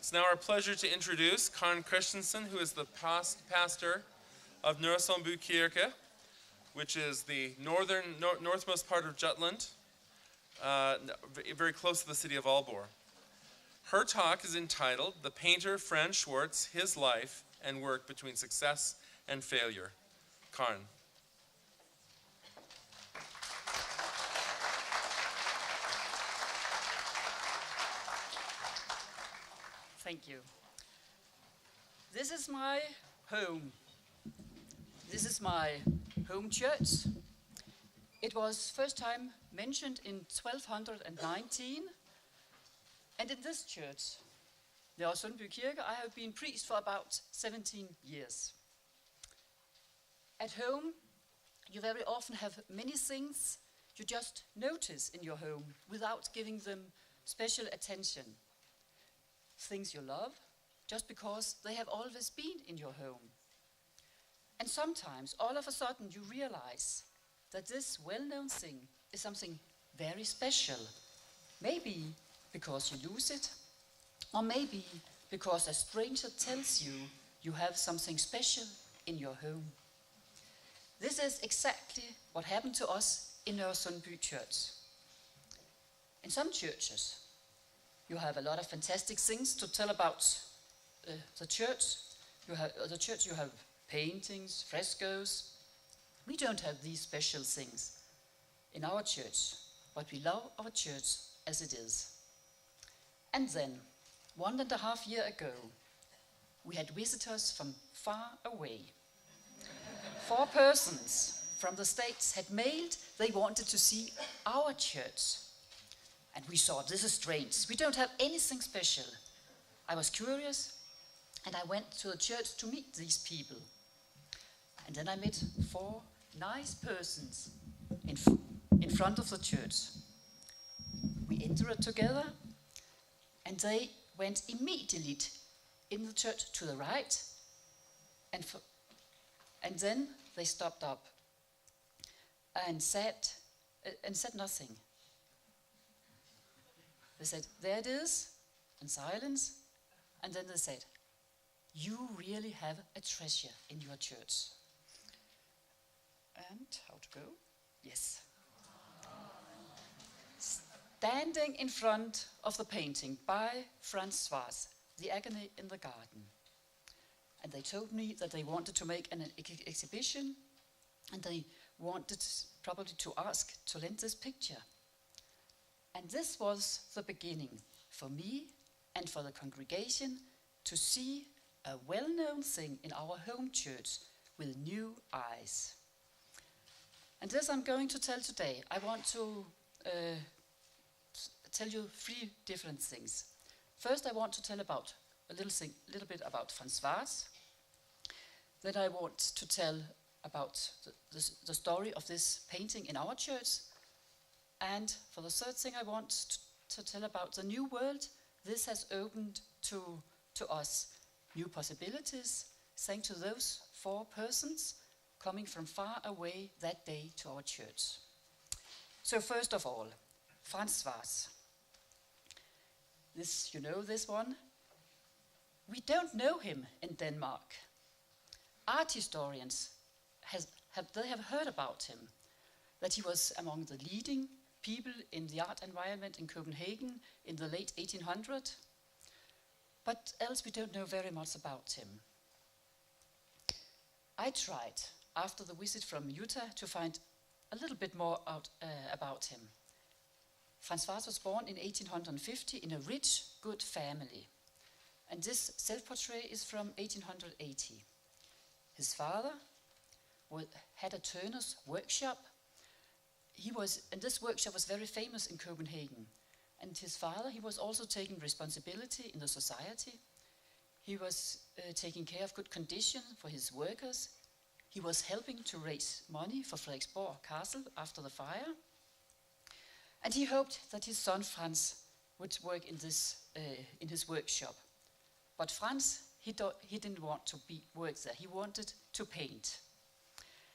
It's now our pleasure to introduce Karin Kristensen, who is the pastor of Nørresundby Kirke, which is the northmost part of Jutland, very close to the city of Aalborg. Her talk is entitled, The Painter Frans Schwartz, His Life and Work Between Success and Failure. Karin. Thank you. This is my home. This is my home church. It was first time mentioned in 1219. And in this church, Nørresundby Kirke, I have been priest for about 17 years. At home, you very often have many things you just notice in your home without giving them special attention. Things you love, just because they have always been in your home. And sometimes, all of a sudden, you realize that this well-known thing is something very special. Maybe because you lose it, or maybe because a stranger tells you you have something special in your home. This is exactly what happened to us in Nørresundby Church. In some churches, you have a lot of fantastic things to tell about the church. You have paintings, frescoes. We don't have these special things in our church, but we love our church as it is. And then, 1.5 years ago, we had visitors from far away. 4 persons from the States had mailed they wanted to see our church. And we thought, this is strange. We don't have anything special. I was curious, and I went to the church to meet these people. And then I met 4 nice persons in front of the church. We entered together, and they went immediately in the church to the right, and then they stopped up and said nothing. They said, there it is, in silence, and then they said, you really have a treasure in your church. And how to go? Yes. Standing in front of the painting by Frans Schwartz, The Agony in the Garden. And they told me that they wanted to make an exhibition, and they wanted probably to ask to lend this picture. And this was the beginning for me and for the congregation to see a well-known thing in our home church with new eyes. And this I'm going to tell today. I want to tell you 3 different things. First, I want to tell about a little bit about Frans Schwartz. Then I want to tell about the story of this painting in our church. And for the third thing, I want to tell about the new world this has opened to us. New possibilities, thanks to those 4 persons coming from far away that day to our church. So first of all, Frans Schwartz. You know this one? We don't know him in Denmark. Art historians have heard about him, that he was among the leading people in the art environment in Copenhagen in the late 1800s. But else we don't know very much about him. I tried, after the visit from Utah, to find a little bit more out about him. Frans Schwartz was born in 1850 in a rich, good family. And this self-portrait is from 1880. His father had a turner's workshop. And this workshop was very famous in Copenhagen. And his father, he was also taking responsibility in the society. He was taking care of good conditions for his workers. He was helping to raise money for Frederiksborg Castle after the fire. And he hoped that his son Frans would work in his workshop. But Frans, he didn't want to work there. He wanted to paint.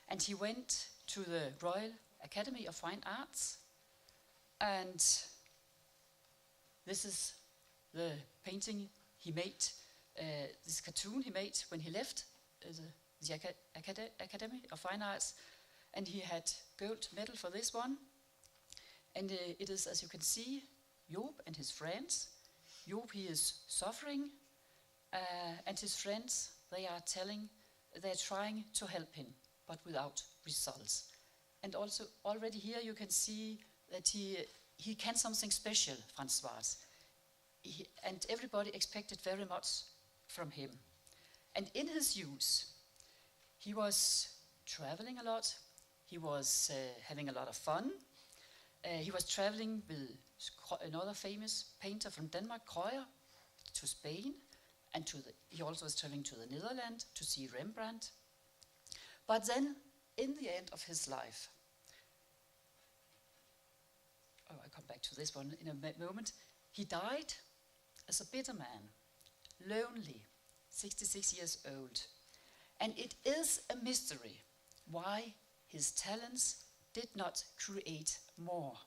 And he went to the Royal Academy of Fine Arts. And this is the painting he made this cartoon he made when he left the Academy of Fine Arts, and he had gold medal for this one. And it is, as you can see, Job and his friends. Job, he is suffering, and his friends, they're trying to help him, but without results. And also, already here you can see that he can something special, Frans Schwartz. And everybody expected very much from him. And in his youth, he was traveling a lot. He was having a lot of fun. He was traveling with another famous painter from Denmark, Krøyer, to Spain, and he also was traveling to the Netherlands to see Rembrandt. But then, in the end of his life, I'll come back to this one in a moment, he died as a bitter man, lonely, 66 years old. And it is a mystery why his talents did not create more.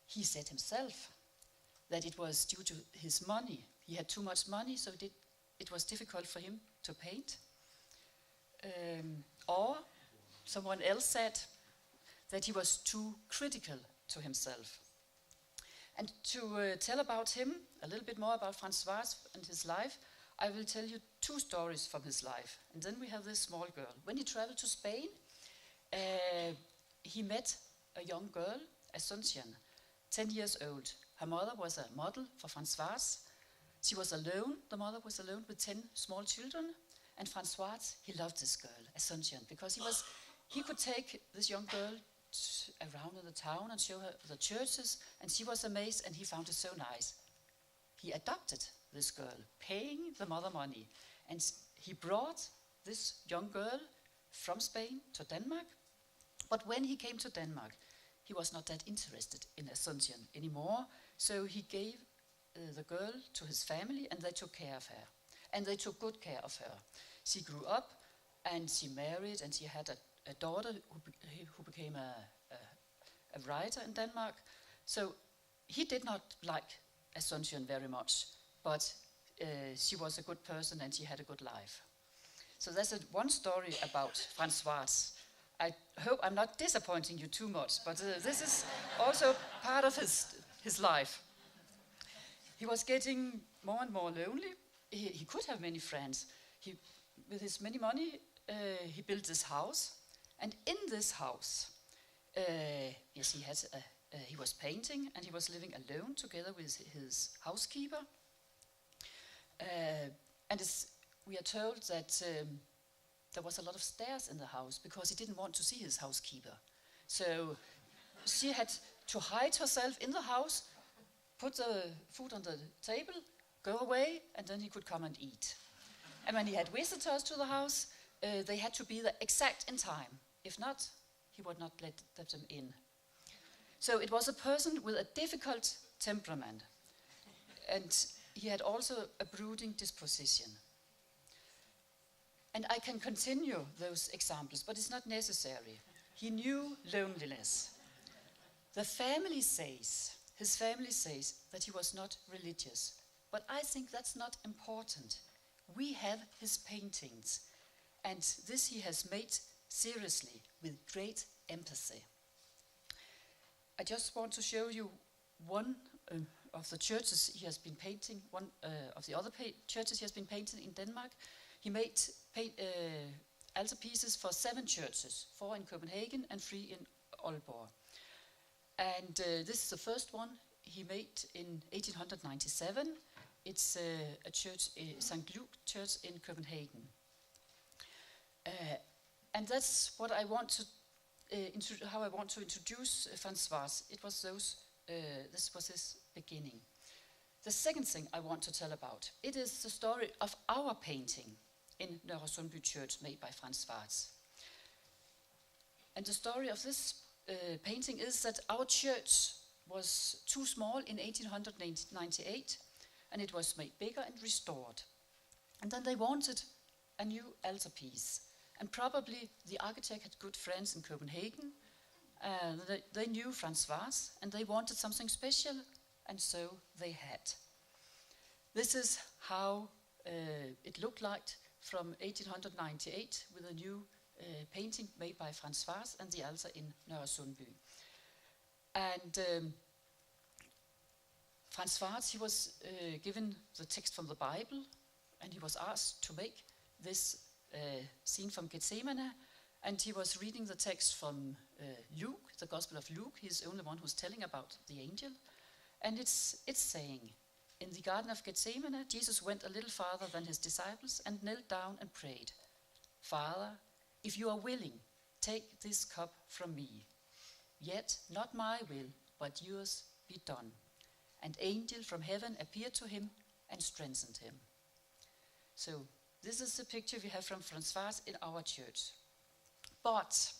He said himself that it was due to his money. He had too much money, so it was difficult for him to paint. Or someone else said that he was too critical to himself. And to tell about him, a little bit more about Frans Schwartz and his life, I will tell you two stories from his life. And then we have this small girl. When he traveled to Spain, he met a young girl, Asuncion, 10 years old. Her mother was a model for Frans Schwartz. She was alone, the mother was alone with 10 small children. And Frans Schwartz, he loved this girl, Asuncion, because he could take this young girl around in the town and show her the churches, and she was amazed, and he found it so nice. He adopted this girl, paying the mother money, and he brought this young girl from Spain to Denmark. But when he came to Denmark, he was not that interested in Asuncion anymore, so he gave the girl to his family, and they took care of her. And they took good care of her. She grew up, and she married, and she had a daughter who became a writer in Denmark. So he did not like Asuncion very much, but she was a good person and she had a good life. So that's one story about Frans Schwartz. I hope I'm not disappointing you too much, but this is also part of his life. He was getting more and more lonely. He could have many friends. With his many money, he built this house. And in this house, yes, he was painting, and he was living alone together with his housekeeper. And we are told that there was a lot of stairs in the house because he didn't want to see his housekeeper. So she had to hide herself in the house, put the food on the table, go away, and then he could come and eat. And when he had visitors to the house, they had to be there exact in time. If not, he would not let them in. So it was a person with a difficult temperament. And he had also a brooding disposition. And I can continue those examples, but it's not necessary. He knew loneliness. His family says that he was not religious. But I think that's not important. We have his paintings, and this he has made seriously with great empathy. I just want to show you one of the churches he has been painting, one of the other churches he has been painting in Denmark. He made altarpieces for 7 churches, 4 in Copenhagen and 3 in Aalborg. And this is the first one he made in 1897. It's a church, St. Luke Church in Copenhagen. And that's what I want to, how I want to introduce Frans Schwartz. This was his beginning. The second thing I want to tell about, it is the story of our painting in Nørresundby Church made by Frans Schwartz. And the story of this painting is that our church was too small in 1898, and it was made bigger and restored. And then they wanted a new altarpiece. And probably the architect had good friends in Copenhagen. They knew Frans Schwartz, and they wanted something special, and so they had. This is how it looked like from 1898 with a new painting made by Frans Schwartz and the altar in Nørresundby. And Frans Schwartz, he was given the text from the Bible, and he was asked to make this scene from Gethsemane, and he was reading the text from Luke, the Gospel of Luke. He's the only one who's telling about the angel. And it's saying, in the Garden of Gethsemane, Jesus went a little farther than his disciples and knelt down and prayed, Father, if you are willing, take this cup from me. Yet not my will, but yours be done. An angel from heaven appeared to him and strengthened him. So this is the picture we have from Frans Schwartz in our church. But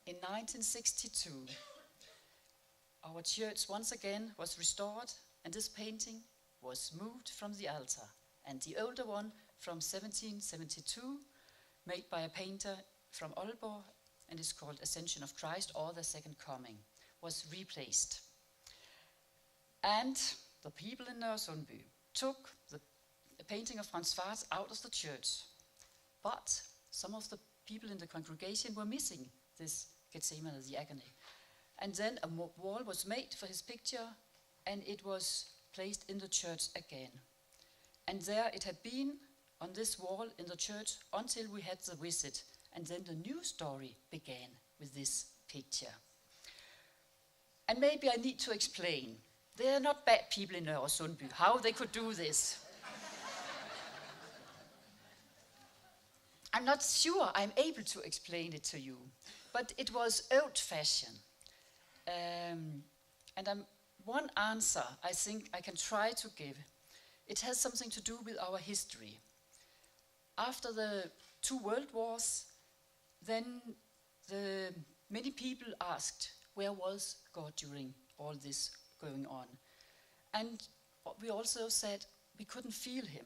in 1962, our church once again was restored, and this painting was moved from the altar. And the older one from 1772, made by a painter from Aalborg, and is called Ascension of Christ, or the Second Coming, was replaced. And the people in Nørresundby took the painting of Frans Schwartz out of the church. But some of the people in the congregation were missing this Gethsemane, the Agony. And then a wall was made for his picture, and it was placed in the church again. And there it had been on this wall in the church until we had the visit. And then the new story began with this picture. And maybe I need to explain. They are not bad people in Nørresundby, how they could do this. I'm not sure I'm able to explain it to you, but it was old-fashioned. And one answer I think I can try to give. It has something to do with our history. After the 2 world wars, then many people asked, where was God during all this going on? And we also said we couldn't feel him.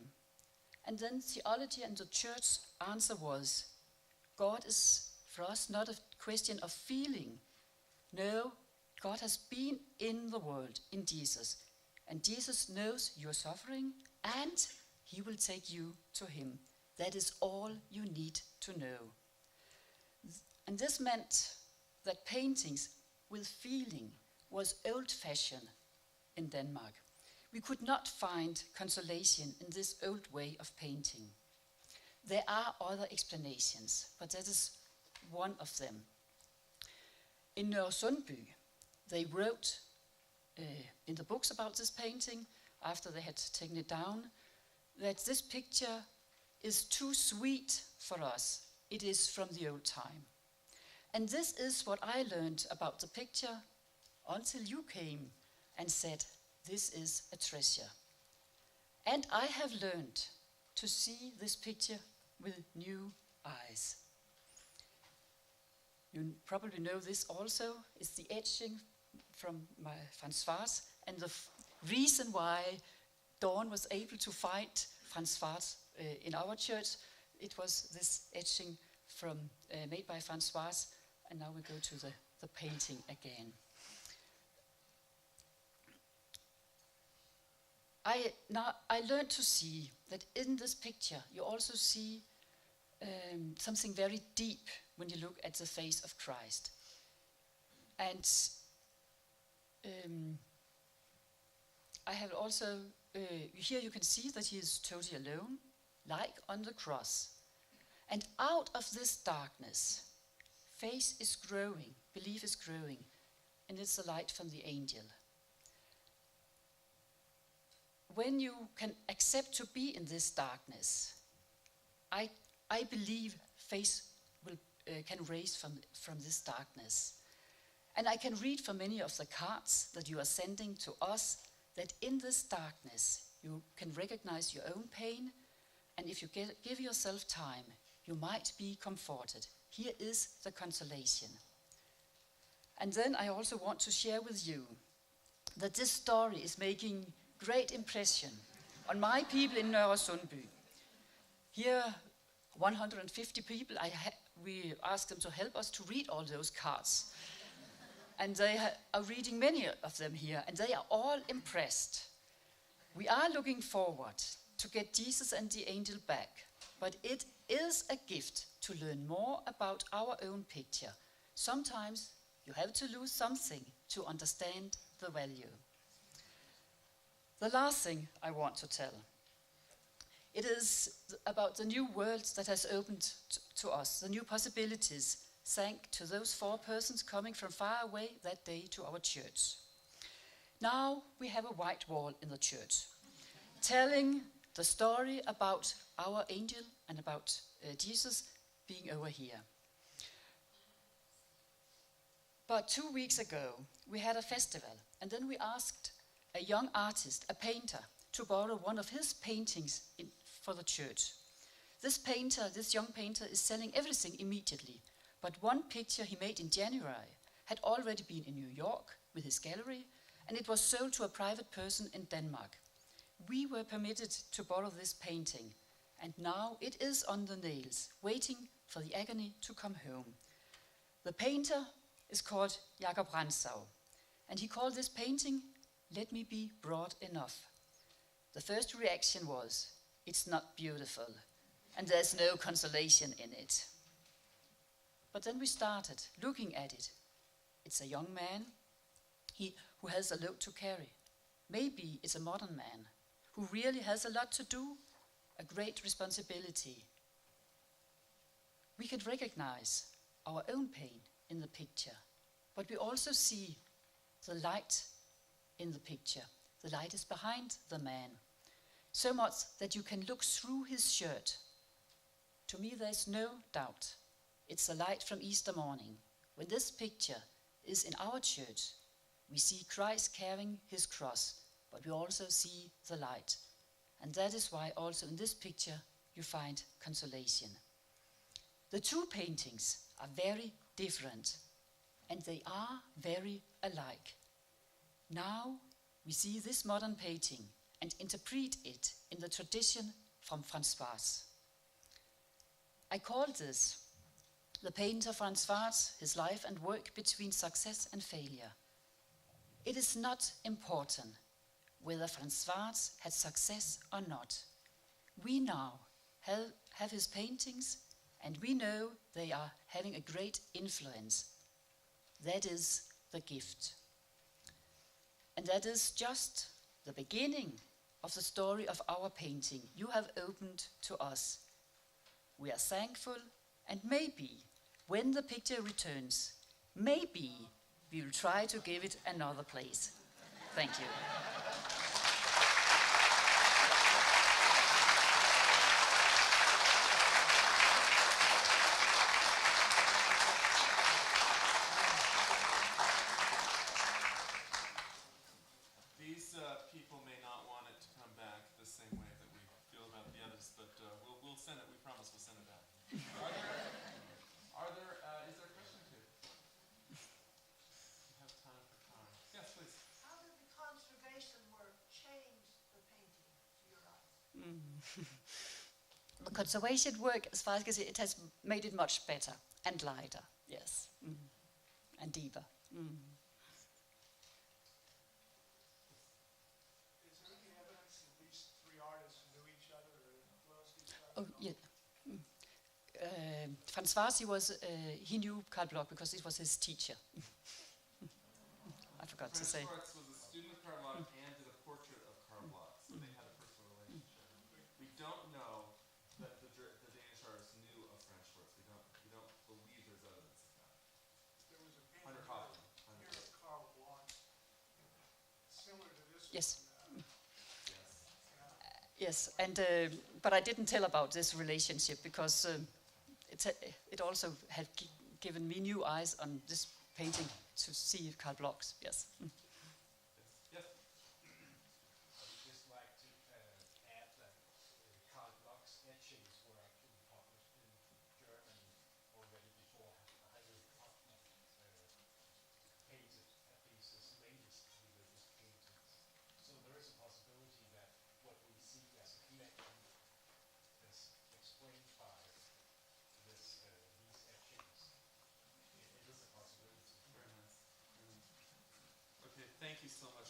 And then theology and the church answer was, God is for us not a question of feeling. No, God has been in the world, in Jesus. And Jesus knows your suffering, and he will take you to him. That is all you need to know. And this meant that paintings with feeling was old-fashioned in Denmark. We could not find consolation in this old way of painting. There are other explanations, but that is one of them. In Nørresundby, they wrote in the books about this painting, after they had taken it down, that this picture is too sweet for us. It is from the old time. And this is what I learned about the picture until you came and said, this is a treasure. And I have learned to see this picture with new eyes. You probably know this also. It's the etching from my Frans Schwartz, and the reason why Dawn was able to find Frans Schwartz in our church, it was this etching from made by Frans Schwartz, and now we go to the painting again. I learned to see that in this picture you also see something very deep when you look at the face of Christ. And I have also, here you can see that he is totally alone, like on the cross. And out of this darkness, faith is growing, belief is growing, and it's the light from the angel. When you can accept to be in this darkness, I believe faith can raise from this darkness. And I can read from many of the cards that you are sending to us that in this darkness you can recognize your own pain, and if you give yourself time, you might be comforted. Here is the consolation. And then I also want to share with you that this story is making great impression on my people in Nørresundby. Here, 150 people, we asked them to help us to read all those cards. And they are reading many of them here, and they are all impressed. We are looking forward to get Jesus and the angel back, but it is a gift to learn more about our own picture. Sometimes you have to lose something to understand the value. The last thing I want to tell, it is about the new world that has opened to us, the new possibilities, thanks to those 4 persons coming from far away that day to our church. Now we have a white wall in the church, telling the story about our angel and about Jesus being over here. But 2 weeks ago, we had a festival, and then we asked a young artist, a painter, to borrow one of his paintings for the church. This young painter, is selling everything immediately, but one picture he made in January had already been in New York with his gallery, and it was sold to a private person in Denmark. We were permitted to borrow this painting, and now it is on the nails, waiting for the Agony to come home. The painter is called Jakob Ransau, and he called this painting, "Let Me Be Broad Enough." The first reaction was, it's not beautiful, and there's no consolation in it. But then we started looking at it. It's a young man, who has a load to carry. Maybe it's a modern man, who really has a lot to do, a great responsibility. We can recognize our own pain in the picture, but we also see the light in the picture. The light is behind the man, so much that you can look through his shirt. To me, there's no doubt. It's the light from Easter morning. When this picture is in our church, we see Christ carrying his cross, but we also see the light. And that is why also in this picture you find consolation. The 2 paintings are very different, and they are very alike. Now we see this modern painting and interpret it in the tradition from Frans Schwartz. I call this the painter Frans Schwartz, his life and work between success and failure. It is not important whether Frans Schwartz had success or not. We now have his paintings, and we know they are having a great influence. That is the gift. And that is just the beginning of the story of our painting you have opened to us. We are thankful, and maybe when the picture returns, maybe we will try to give it another place. Thank you. These people may not want it to come back the same way that we feel about the others, but we'll send it. We promise we'll send it back. Is there a question too? We have time for time. Yes, please. How did the conservation work change the painting to your eyes? The conservation work, as far as I can see, it has made it much better and lighter, yes, and deeper. Is there any evidence that these 3 artists knew each other or influenced each other? Oh, yeah. Frans Schwartz, he knew Carl Bloch because it was his teacher. I forgot to say. Frans Schwartz was a student of Carl Bloch and did a portrait of Carl Bloch, so they had a personal relationship. We don't know that the Danish artist knew of Frans Schwartz. We don't believe there's evidence of that. There was a painting Hunter Hoffman. here of Carl Bloch, similar to this Yes. one. Yes, and but I didn't tell about this relationship because it also had given me new eyes on this painting to see Carl Bloch's. Yes. Yes. I would just like to add that Carl Bloch's etchings were actually published in Germany already before Heinrich Hoffmann painted at least his latest religious paintings. So there is a possibility that what we see as a collection is explained by these etchings. It is a possibility. Very nice. Okay, thank you so much.